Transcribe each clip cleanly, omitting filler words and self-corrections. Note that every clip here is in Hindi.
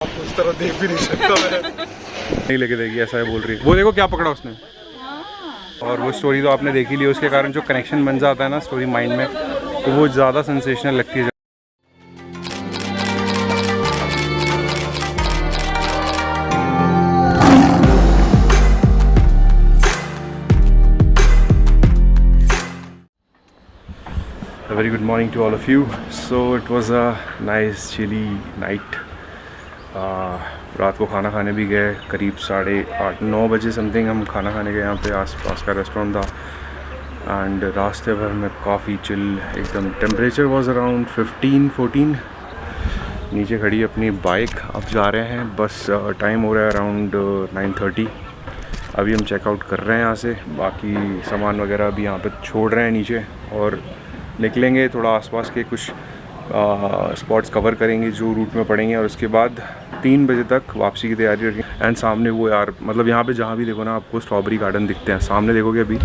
उस तरह देख भी नहीं सकता मैं। नहीं लेके देगी ऐसा है बोल रही है। वो देखो क्या पकड़ा उसने। और वो स्टोरी तो आपने देखी ली, उसके कारण जो कनेक्शन बन जाता है ना स्टोरी माइंड में, तो वो ज़्यादा सेंसेशनल लगती है। A very good morning to all of you. So it was a nice chilly night. रात को खाना खाने भी गए, करीब 8:30-9 बजे समथिंग हम खाना खाने गए। यहाँ पे आस-पास का रेस्टोरेंट था एंड रास्ते भर में काफ़ी चिल एकदम। Temperature was around 15-14। नीचे खड़ी अपनी बाइक, अब जा रहे हैं बस। टाइम हो रहा है अराउंड 9:30। अभी हम चेकआउट कर रहे हैं यहाँ से। बाकी सामान वगैरह अभी यहाँ पे छोड़ रहे हैं नीचे और निकलेंगे। थोड़ा आसपास के कुछ स्पॉट्स कवर करेंगे जो रूट में पड़ेंगे और उसके बाद 3 बजे तक वापसी की तैयारी रखेंगे। एंड सामने वो यार मतलब यहाँ पे जहाँ भी देखो ना आपको स्ट्रॉबेरी गार्डन दिखते हैं। सामने देखोगे अभी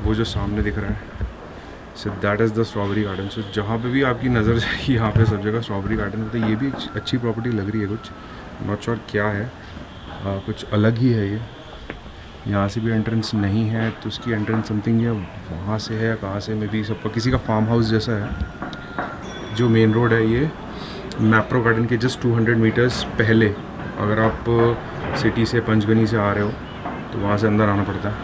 वो जो सामने दिख रहा है, so that is the strawberry garden. So जहाँ पे भी आपकी नज़र जाएगी यहाँ पे सब जगह स्ट्रॉबेरी गार्डन होता है। ये भी अच्छी प्रॉपर्टी लग रही है, कुछ नॉट श्योर क्या है, कुछ अलग ही है ये। यहाँ से भी एंट्रेंस नहीं है तो उसकी एंट्रेंस समथिंग है वहाँ से है, कहाँ से मे बी सबका किसी का फार्म हाउस जैसा है। जो मेन रोड है ये मैप्रो गार्डन के जस्ट 200 मीटर्स पहले, अगर आप सिटी से पंचगनी से आ रहे हो तो वहाँ से अंदर आना पड़ता है।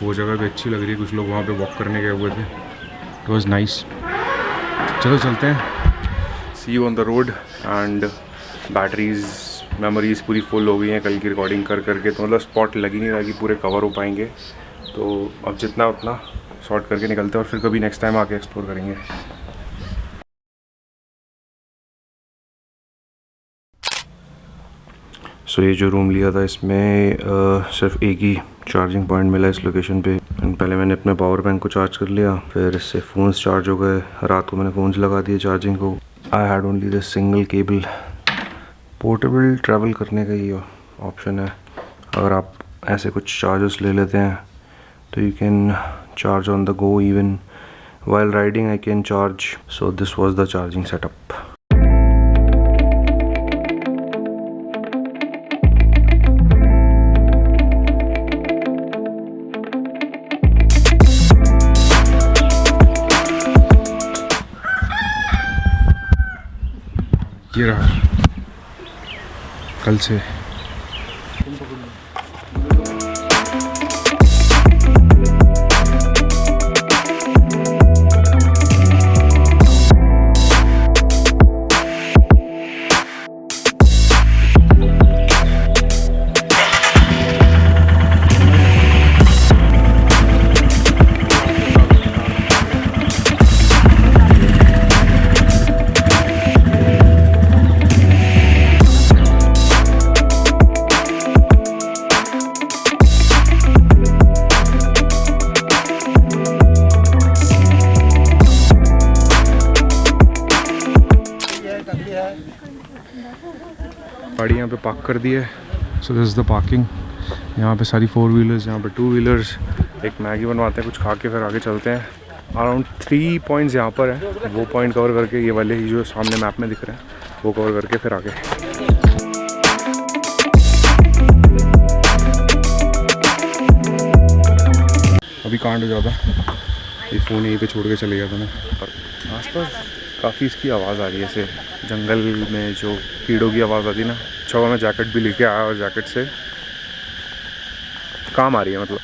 वो जगह भी अच्छी लग रही है, कुछ लोग वहाँ पे वॉक करने गए हुए थे, इट वाज नाइस। चलो चलते हैं, see you on the road. And batteries memories पूरी फुल हो गई हैं कल की रिकॉर्डिंग कर करके, तो मतलब स्पॉट लग ही नहीं रहा कि पूरे कवर हो पाएंगे। तो अब जितना उतना शॉर्ट करके निकलते हैं और फिर कभी नेक्स्ट टाइम आके एक्सप्लोर करेंगे। सो ये जो रूम लिया था इसमें सिर्फ एक ही चार्जिंग पॉइंट मिला इस लोकेशन पे। पहले मैंने अपने पावर बैंक को चार्ज कर लिया, फिर इससे फ़ोन्स चार्ज हो गए। रात को मैंने फ़ोन्स लगा दिए चार्जिंग को। I had only this single cable. Portable travel करने का ये ऑप्शन है, अगर आप ऐसे कुछ चार्जर्स ले लेते हैं तो you can charge on the go, even while riding I can charge. So this was the charging setup. ये रहा कल से। गाड़ी यहाँ पे पार्क कर दी है। So this is the parking. यहाँ पे सारी 4 व्हीलर्स, यहाँ पे 2 व्हीलर्स। एक मैगी बनवाते हैं, कुछ खा के फिर आगे चलते हैं। अराउंड 3 पॉइंट्स यहाँ पर है, वो पॉइंट कवर करके ये वाले ही जो सामने मैप में दिख रहे हैं वो कवर करके फिर आगे। अभी कांड हो जाता, ये फ़ोन यहीं पे छोड़ के चले गया था मैं। आसपास काफ़ी इसकी आवाज़ आ रही है, ऐसे जंगल में जो कीड़ों की आवाज़ आती है ना। अच्छा हुआ मैं जैकेट भी लेके आया और जैकेट से काम आ रही है। मतलब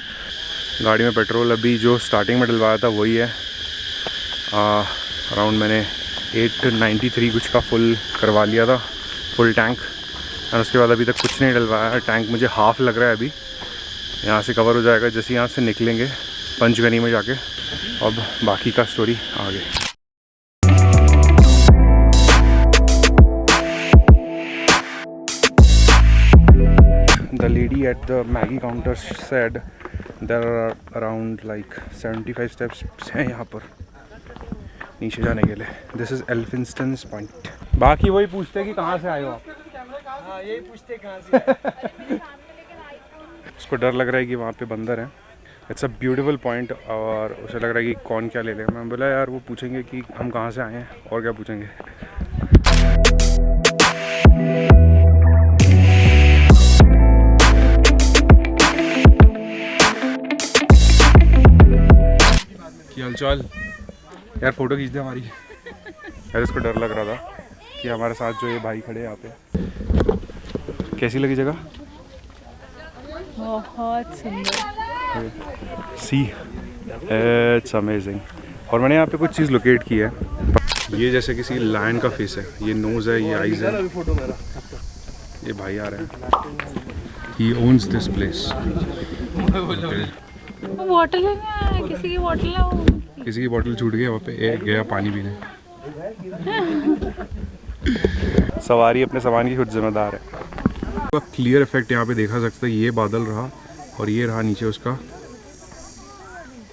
गाड़ी में पेट्रोल अभी जो स्टार्टिंग में डलवाया था वही है। अराउंड मैंने 893 कुछ का फुल करवा लिया था, फुल टैंक। और उसके बाद अभी तक कुछ नहीं डलवाया। टैंक मुझे हाफ़ लग रहा है, अभी यहाँ से कवर हो जाएगा जैसे यहाँ से निकलेंगे पंचगनी में जाके। अब बाकी का स्टोरी आगे। The lady at the Maggi counter said there are around like 75 steps हैं यहाँ पर नीचे जाने के लिए। This is Elphinstone Point। बाकी वही पूछते हैं कि कहाँ से आए हो आप। हाँ यही पूछते कहाँ से। उसको डर लग रहा है कि वहाँ पे बंदर है। इट्स अ ब्यूटीफुल पॉइंट और उसे लग रहा है कि कौन क्या ले लेगा। मैं बोला यार वो पूछेंगे कि हम कहाँ से आए हैं और क्या पूछेंगे। चल यार फोटो खींच दे हमारी। यार इसको डर लग रहा था कि हमारे साथ जो ये भाई खड़े यहाँ पे। कैसी लगी जगह? बहुत सुंदर। See it's amazing. और मैंने यहाँ पे कुछ चीज़ लोकेट की है। ये जैसे किसी लायन का फेस है, ये नोज़ है, ये आइज़ है। ये भाई आ रहे हैं। He owns this place. Bottle है ना, किसी की बॉटल है वो। किसी की बोतल छूट गई वहाँ पे, एक गया पानी पीने। सवारी अपने सामान की खुद जिम्मेदार है। क्लियर इफेक्ट यहाँ पे देखा सकता है। ये बादल रहा और ये रहा नीचे उसका,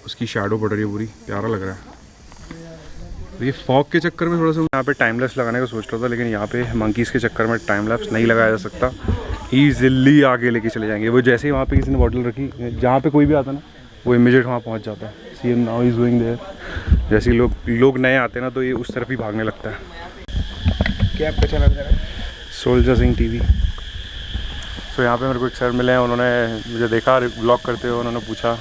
उसकी शैडो पड़ रही है पूरी, प्यारा लग रहा है। तो ये फॉग के चक्कर में थोड़ा सा यहाँ पे टाइम लैप्स लगाने का सोच रहा था, लेकिन यहाँ पे मंकीज़ के चक्कर में टाइम लैप्स नहीं लगाया जा सकता। ईजिली आगे लेके चले जाएंगे वो। जैसे ही वहाँ पे किसी ने बॉटल रखी, जहाँ पे कोई भी आता ना वो इमीडिएट वहाँ पहुँच जाता है। सी नाउ इज़ गोइंग देयर। जैसे ही लोग नए आते हैं ना तो ये उस तरफ ही भागने लगता है। क्या आपका चैनल है? Soldier Singh TV. तो यहाँ पे मेरे को एक सर मिले हैं, उन्होंने मुझे देखा ब्लॉग करते हुए, उन्होंने पूछा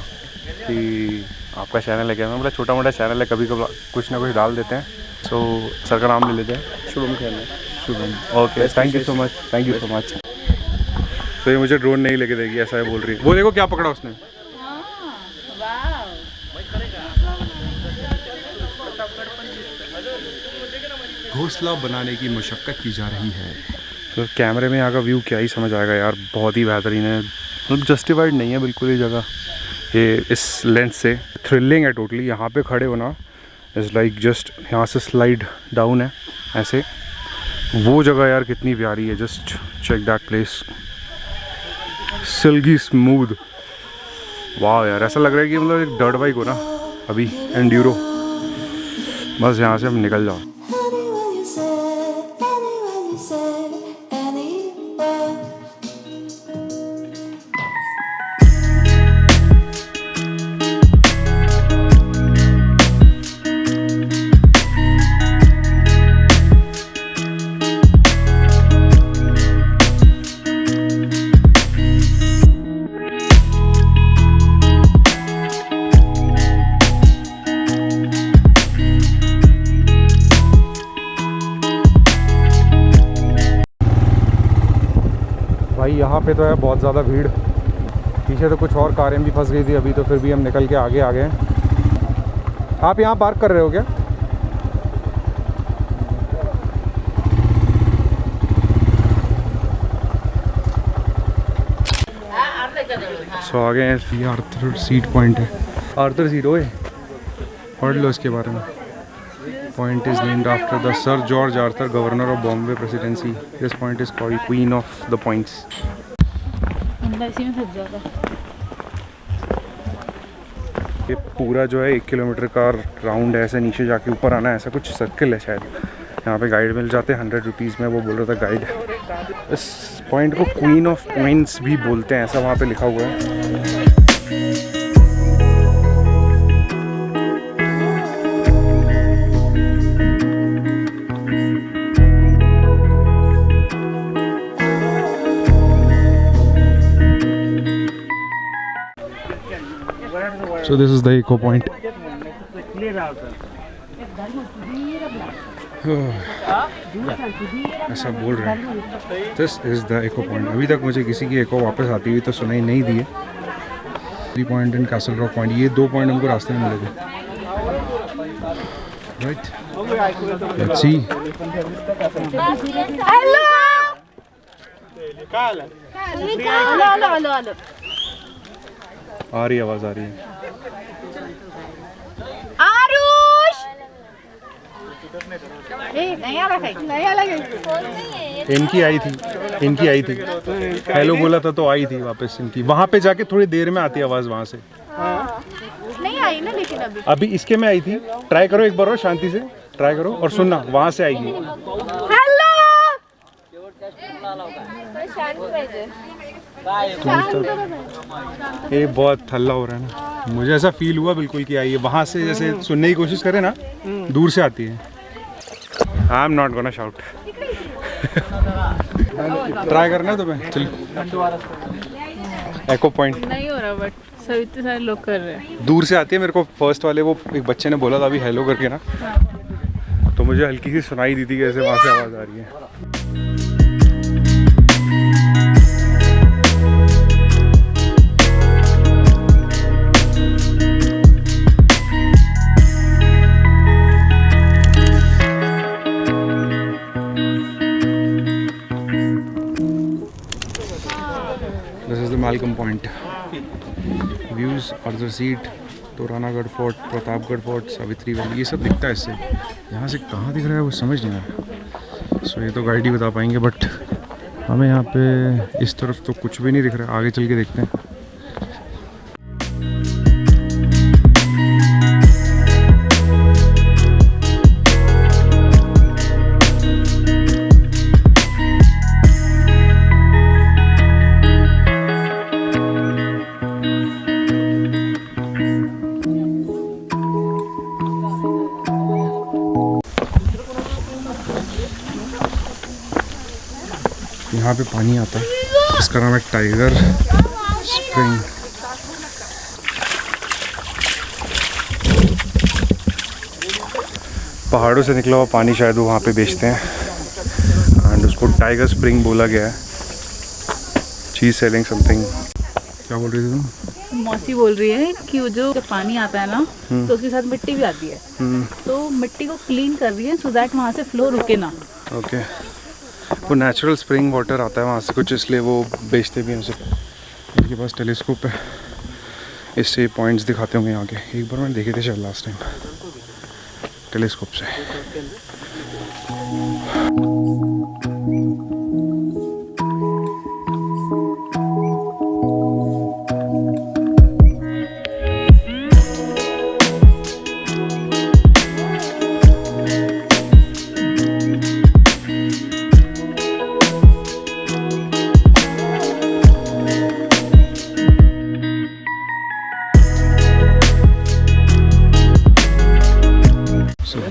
कि आपका चैनल है क्या? मैं बोला छोटा मोटा चैनल है, कभी कभी कुछ ना कुछ डाल देते हैं। सो सर का नाम ले लेते हैं। शुभम खेल। Shubham, okay, thank you so much, thank you so much. तो ये मुझे ड्रोन नहीं लेके देगी, ऐसा है बोल रही है। वो देखो क्या पकड़ा उसने। घोंसला बनाने की मशक्क़त की जा रही है। तो कैमरे में यहाँ का व्यू क्या ही समझ आएगा यार, बहुत ही बेहतरीन है। मतलब जस्टिफाइड नहीं है बिल्कुल ये जगह, ये इस लेंस से थ्रिलिंग है टोटली। यहाँ पे खड़े होना इज़ लाइक जस्ट, यहाँ से स्लाइड डाउन है ऐसे। वो जगह यार कितनी प्यारी है, just check that place, silky smooth. वाह यार, ऐसा लग रहा है कि मतलब एक डर्ट बाइक हो ना अभी, एंड्यूरो। बस यहाँ से हम निकल जाओ। भाई यहाँ पे तो है बहुत ज़्यादा भीड़। पीछे तो कुछ और कारें भी फंस गई थी अभी, तो फिर भी हम निकल के आगे आ गए। आप यहाँ पार्क कर रहे हो क्या? सो आगे हैं, आर्थर सीट पॉइंट है। आर्थर सीट, ओए पढ़ लो इसके बारे में। Point is named after the Sir George Arthur, Governor of Bombay Presidency. This point is called Queen of the Points. इसी में फंस जाता। ये पूरा जो है 1 किलोमीटर का राउंड है, ऐसे नीचे जाके ऊपर आना है, ऐसा कुछ सर्कल है शायद। यहाँ पे गाइड मिल जाते हैं 100 रुपीज़ में। वो बोल रहा था गाइड। इस पॉइंट को क्वीन ऑफ पॉइंट्स भी बोलते हैं, ऐसा वहाँ पे लिखा हुआ है। So this is the eco point. ऐसा बोल रहे हैं। This is the eco point. अभी तक मुझे किसी की eco वापस आती हुई तो सुनाई नहीं दी है। 3 point and castle rock point, ये 2 पॉइंट हमको रास्ते में मिले थे। Right? Let's see. Hello hello. आ रही है, आवाज़ आ रही है। आरुष इनकी आई थी हेलो बोला था तो आई थी वापस इनकी। वहाँ पे जाके थोड़ी देर में आती है आवाज़ वहाँ से। नहीं आई ना, लेकिन अभी इसके में आई थी। ट्राई करो एक बार और, शांति से ट्राई करो और सुनना, वहाँ से आएगी। हेलो ये बहुत हल्ला हो रहा है ना, मुझे ऐसा फील हुआ बिल्कुल कि आई है वहाँ से, जैसे सुनने की कोशिश करे ना दूर से आती है। I am not gonna shout. Try करना है तुम्हें, चल एको पॉइंट नहीं हो रहा बट सब इतने सारे लोग कर रहे हैं। दूर से आती है मेरे को फर्स्ट वाले, वो एक बच्चे ने बोला था अभी हेलो करके ना, तो मुझे हल्की सी सुनाई दी थी कि ऐसे वहाँ से आवाज़ आ रही है। This is the Malcolm Point. Views, Arthur Seat, Toranagarh fort, Pratapgarh fort, Savitri valley, ये सब दिखता है इससे। यहाँ से कहाँ दिख रहा है वो समझ नहीं आ रहा। सो ये तो गाइड ही बता पाएंगे, बट हमें यहाँ पे इस तरफ तो कुछ भी नहीं दिख रहा है। आगे चल के देखते हैं। यहाँ पे पानी आता है, इसका नाम है टाइगर स्प्रिंग। पहाड़ों से निकला हुआ पानी शायद वो वहाँ पे बेचते हैं एंड उसको टाइगर स्प्रिंग बोला गया है। चीज सेलिंग समथिंग। क्या बोल रही थी तुम? मौसी बोल रही है कि वो जो पानी आता है ना तो उसके साथ मिट्टी भी आती है, तो मिट्टी को क्लीन कर रही है सो दैट वहाँ से फ्लो रुके ना। ओके, वो नेचुरल स्प्रिंग वाटर आता है वहाँ से कुछ, इसलिए वो बेचते भी हैं उसे। इनके पास टेलीस्कोप है, इससे पॉइंट्स दिखाते होंगे यहाँ के। एक बार मैंने देखे थे शायद लास्ट टाइम टेलीस्कोप से।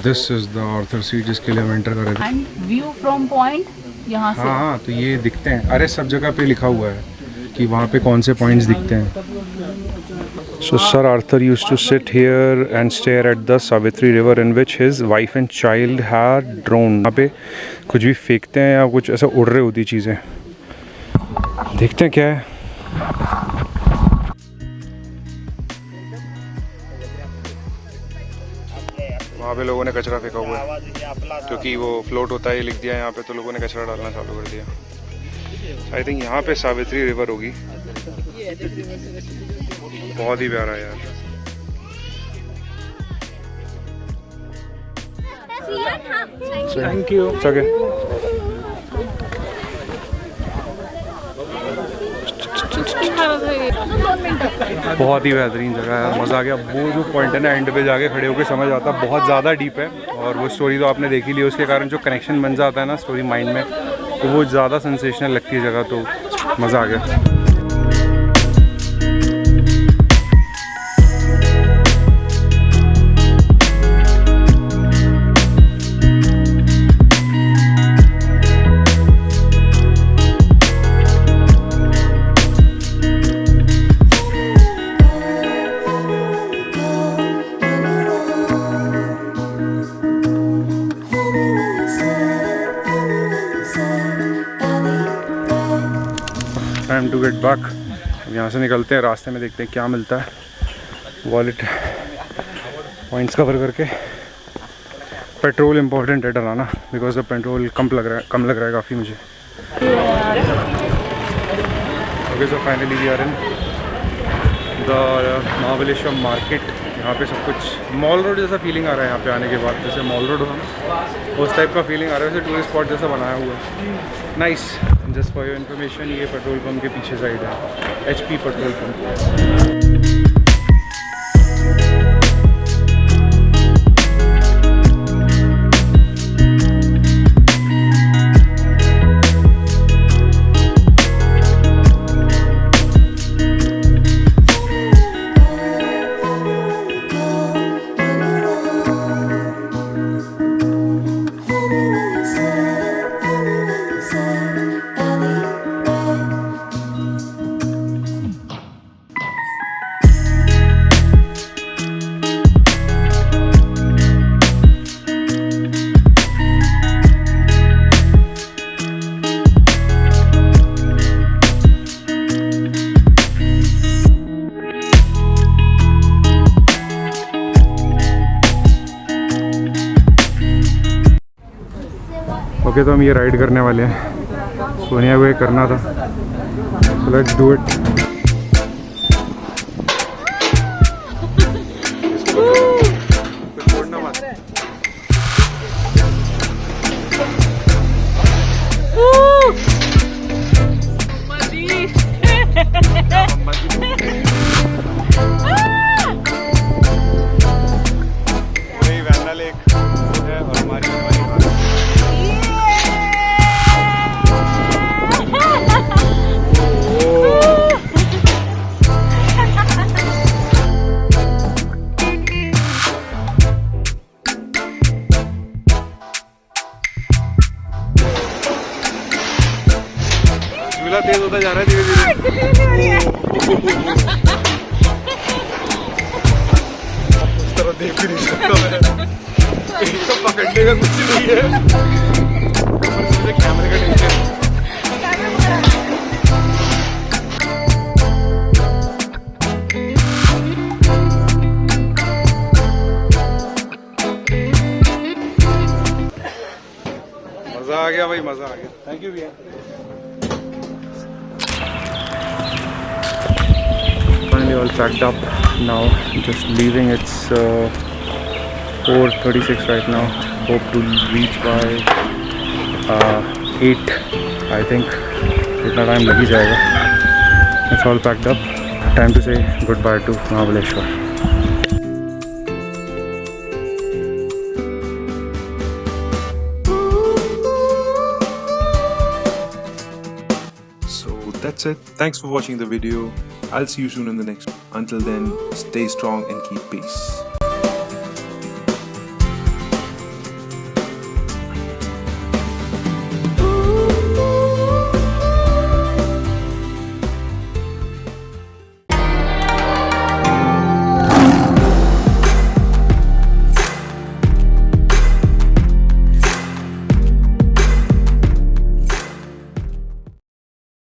This is the Arthur seat जिसके लिए हम एंटर कर रहे थे। एंड व्यू फ्रॉम पॉइंट यहाँ से। हाँ, तो ये दिखते हैं। अरे सब जगह पे लिखा हुआ है कि वहाँ पे कौन से पॉइंट्स दिखते हैं। So sir Arthur used to sit here and stare at the Savitri river in which his wife and child had drowned. यहाँ पे कुछ भी फेंकते हैं या कुछ ऐसा उड़ रही होती चीज़ें। देखते हैं क्या है। वहाँ पे लोगों ने कचरा फेंका हुआ है क्योंकि वो फ्लोट होता है, ये लिख दिया है यहाँ पे, तो लोगों ने कचरा डालना चालू कर दिया। आई थिंक यहाँ पे सावित्री रिवर होगी। बहुत ही प्यारा है यार। Thank you. बहुत ही बेहतरीन जगह है, मज़ा आ गया। वो जो पॉइंट है ना एंड पे जाके खड़े होकर समझ आता है, बहुत ज़्यादा डीप है। और वो स्टोरी तो आपने देखी ली, उसके कारण जो कनेक्शन बन जाता है ना स्टोरी माइंड में, तो वो ज़्यादा सेंसेशनल लगती है जगह। तो मज़ा आ गया। Time to get back. अब यहाँ से निकलते हैं, रास्ते में देखते हैं क्या मिलता है। वॉलेट पॉइंट्स कवर करके। पेट्रोल इम्पोर्टेंट है डराना, बिकॉज द पेट्रोल कम लग रहा है काफ़ी मुझे। Okay, so finally we are in the Mahabaleshwar market. यहाँ पे सब कुछ मॉल रोड जैसा फीलिंग आ रहा है यहाँ पे आने के बाद। जैसे मॉल रोड होता ना उस टाइप का फीलिंग आ रहा है, वैसे टूरिस्ट स्पॉट जैसा बनाया हुआ है। Nice. Just for your information, ये पेट्रोल पंप के पीछे साइड है, HP पेट्रोल पंप। के तो हम ये राइड करने वाले हैं, सोनिया को ये करना था, so let's do it. तेज होता जा रहा है धीरे-धीरे। उस तरह देख भी नहीं सकता मैं, एक तो पकड़ने का कुछ नहीं है, ऊपर से मुझे कैमरे का टेंशन। मजा आ गया भाई, मजा आ गया। थैंक यू भैया। Finally all packed up now, just leaving. It's 4:36 right now. Hope to reach by 8 I think. इतना टाइम लग ही जाएगा. It's all packed up. Time to say goodbye to Mahabaleshwar. That's it. Thanks for watching the video. I'll see you soon in the next one. Until then, stay strong and keep peace.